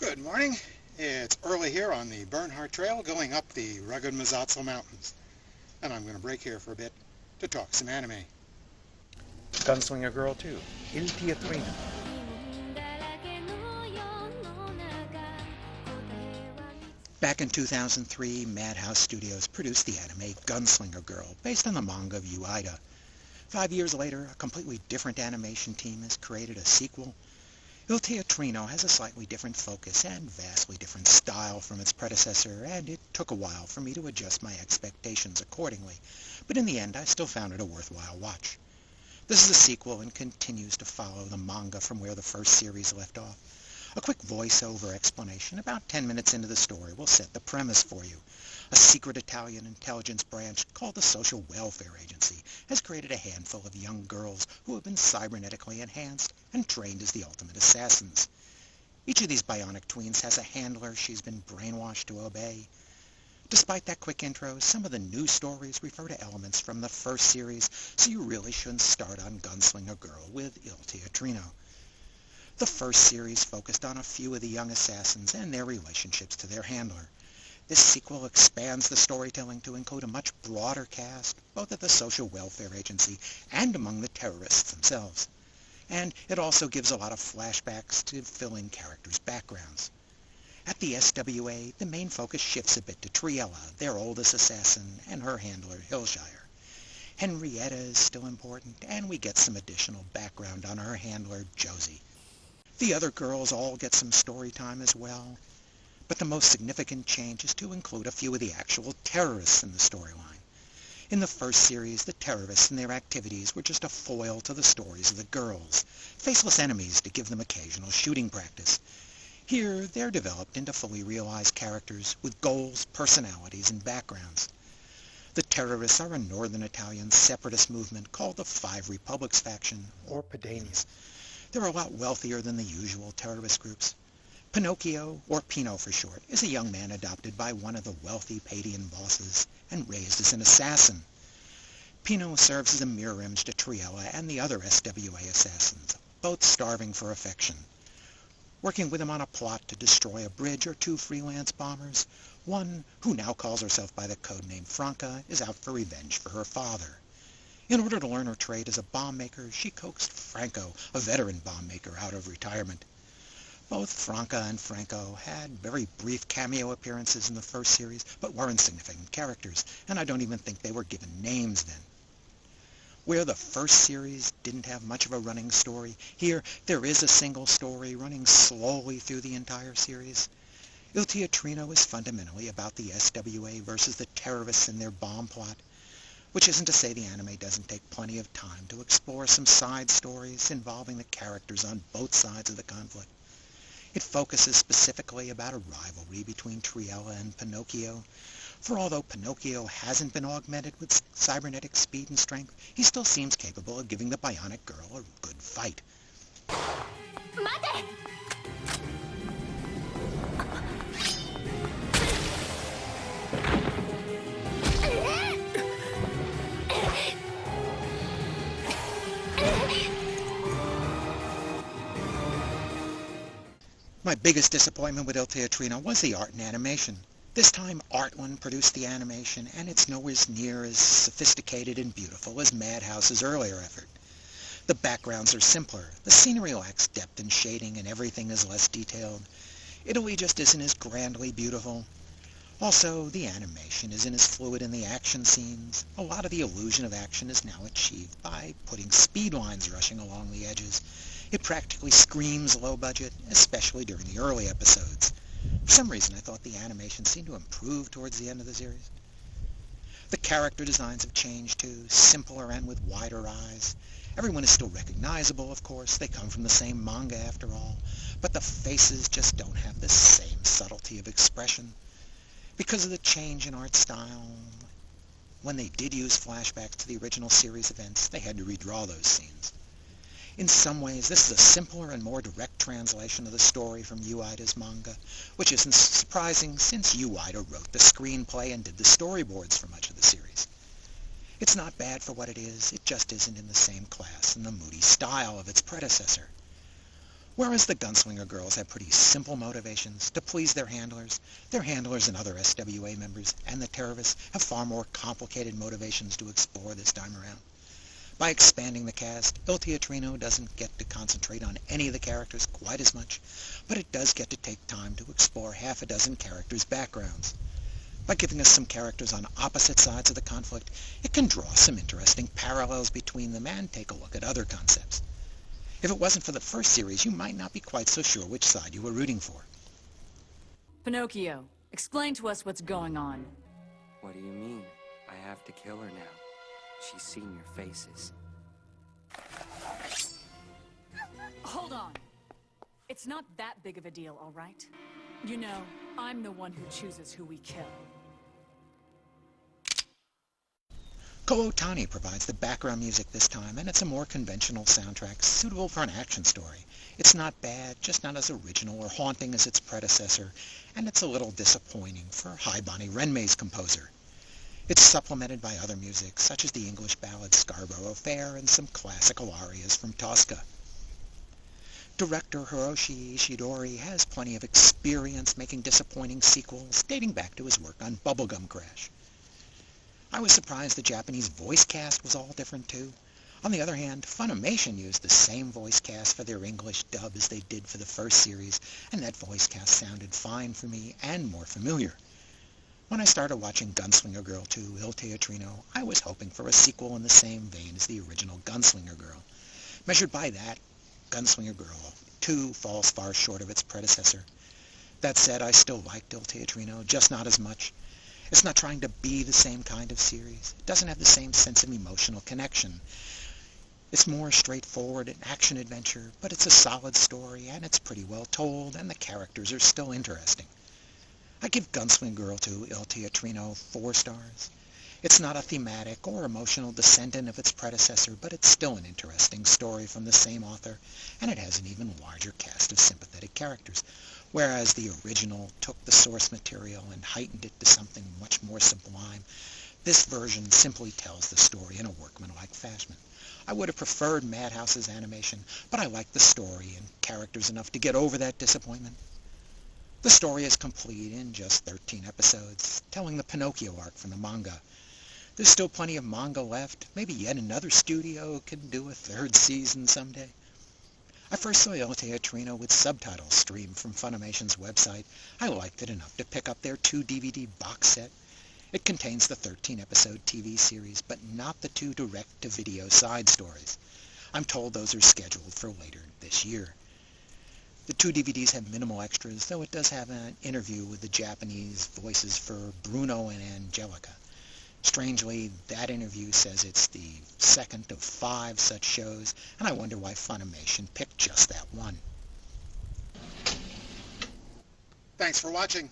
Good morning. It's early here on the Bernhardt Trail going up the rugged Mazatzel Mountains. And I'm going to break here for a bit to talk some anime. Gunslinger Girl 2, Il Teatrino. Back in 2003, Madhouse Studios produced the anime Gunslinger Girl, based on the manga of Ueda. 5 years later, a completely different animation team has created a sequel. Il Teatrino has a slightly different focus and vastly different style from its predecessor, and it took a while for me to adjust my expectations accordingly, but in the end I still found it a worthwhile watch. This is a sequel and continues to follow the manga from where the first series left off. A quick voice-over explanation about 10 minutes into the story will set the premise for you. A secret Italian intelligence branch called the Social Welfare Agency has created a handful of young girls who have been cybernetically enhanced and trained as the ultimate assassins. Each of these bionic tweens has a handler she's been brainwashed to obey. Despite that quick intro, some of the new stories refer to elements from the first series, so you really shouldn't start on Gunslinger Girl with Il Teatrino. The first series focused on a few of the young assassins and their relationships to their handler. This sequel expands the storytelling to include a much broader cast, both at the Social Welfare Agency and among the terrorists themselves. And it also gives a lot of flashbacks to fill in characters' backgrounds. At the SWA, the main focus shifts a bit to Triella, their oldest assassin, and her handler, Hillshire. Henrietta is still important, and we get some additional background on her handler, Josie. The other girls all get some story time as well, but the most significant change is to include a few of the actual terrorists in the storyline. In the first series, the terrorists and their activities were just a foil to the stories of the girls, faceless enemies to give them occasional shooting practice. Here, they're developed into fully realized characters with goals, personalities, and backgrounds. The terrorists are a northern Italian separatist movement called the Five Republics faction, or Padani's. They're a lot wealthier than the usual terrorist groups. Pinocchio, or Pino for short, is a young man adopted by one of the wealthy Padian bosses and raised as an assassin. Pino serves as a mirror image to Triella and the other SWA assassins, both starving for affection. Working with him on a plot to destroy a bridge are two freelance bombers. One, who now calls herself by the codename Franca, is out for revenge for her father. In order to learn her trade as a bomb maker, she coaxed Franco, a veteran bomb maker, out of retirement. Both Franca and Franco had very brief cameo appearances in the first series, but weren't significant characters, and I don't even think they were given names then. Where the first series didn't have much of a running story, here there is a single story running slowly through the entire series. Il Teatrino is fundamentally about the SWA versus the terrorists and their bomb plot, which isn't to say the anime doesn't take plenty of time to explore some side stories involving the characters on both sides of the conflict. It focuses specifically about a rivalry between Triella and Pinocchio, for although Pinocchio hasn't been augmented with cybernetic speed and strength, he still seems capable of giving the bionic girl a good fight. Mate! My biggest disappointment with Il Teatrino was the art and animation. This time, Artland produced the animation, and it's nowhere near as sophisticated and beautiful as Madhouse's earlier effort. The backgrounds are simpler, the scenery lacks depth and shading, and everything is less detailed. Italy just isn't as grandly beautiful. Also, the animation isn't as fluid in the action scenes. A lot of the illusion of action is now achieved by putting speed lines rushing along the edges. It practically screams low budget, especially during the early episodes. For some reason, I thought the animation seemed to improve towards the end of the series. The character designs have changed too, simpler and with wider eyes. Everyone is still recognizable, of course. They come from the same manga after all. But the faces just don't have the same subtlety of expression. Because of the change in art style, when they did use flashbacks to the original series events, they had to redraw those scenes. In some ways, this is a simpler and more direct translation of the story from Ueda's manga, which isn't surprising since Ueda wrote the screenplay and did the storyboards for much of the series. It's not bad for what it is, it just isn't in the same class and the moody style of its predecessor. Whereas the Gunslinger Girls have pretty simple motivations to please their handlers and other SWA members, and the terrorists have far more complicated motivations to explore this time around. By expanding the cast, Il Teatrino doesn't get to concentrate on any of the characters quite as much, but it does get to take time to explore half a dozen characters' backgrounds. By giving us some characters on opposite sides of the conflict, it can draw some interesting parallels between them and take a look at other concepts. If it wasn't for the first series, you might not be quite so sure which side you were rooting for. Pinocchio, explain to us what's going on. What do you mean? I have to kill her now. She's seen your faces. Hold on. It's not that big of a deal, all right? You know, I'm the one who chooses who we kill. Ko Otani provides the background music this time, and it's a more conventional soundtrack suitable for an action story. It's not bad, just not as original or haunting as its predecessor, and it's a little disappointing for Haibani Renmei's composer. It's supplemented by other music, such as the English ballad Scarborough Fair and some classical arias from Tosca. Director Hiroshi Ishidori has plenty of experience making disappointing sequels dating back to his work on Bubblegum Crash. I was surprised the Japanese voice cast was all different too. On the other hand, Funimation used the same voice cast for their English dub as they did for the first series, and that voice cast sounded fine for me and more familiar. When I started watching Gunslinger Girl 2 Il Teatrino, I was hoping for a sequel in the same vein as the original Gunslinger Girl. Measured by that, Gunslinger Girl 2 falls far short of its predecessor. That said, I still liked Il Teatrino, just not as much. It's not trying to be the same kind of series. It doesn't have the same sense of emotional connection. It's more straightforward an action-adventure, but it's a solid story, and it's pretty well told, and the characters are still interesting. I give Gunslinger Girl 2 Il Teatrino 4 stars. It's not a thematic or emotional descendant of its predecessor, but it's still an interesting story from the same author, and it has an even larger cast of sympathetic characters, whereas the original took the source material and heightened it to something much more sublime. This version simply tells the story in a workmanlike fashion. I would have preferred Madhouse's animation, but I liked the story and characters enough to get over that disappointment. The story is complete in just 13 episodes, telling the Pinocchio arc from the manga. There's still plenty of manga left. Maybe yet another studio can do a third season someday. I first saw Il Teatrino with subtitles streamed from Funimation's website. I liked it enough to pick up their 2-DVD box set. It contains the 13-episode TV series, but not the 2 direct-to-video side stories. I'm told those are scheduled for later this year. The 2 DVDs have minimal extras, though it does have an interview with the Japanese voices for Bruno and Angelica. Strangely, that interview says it's the second of 5 such shows, and I wonder why Funimation picked just that one. Thanks for watching.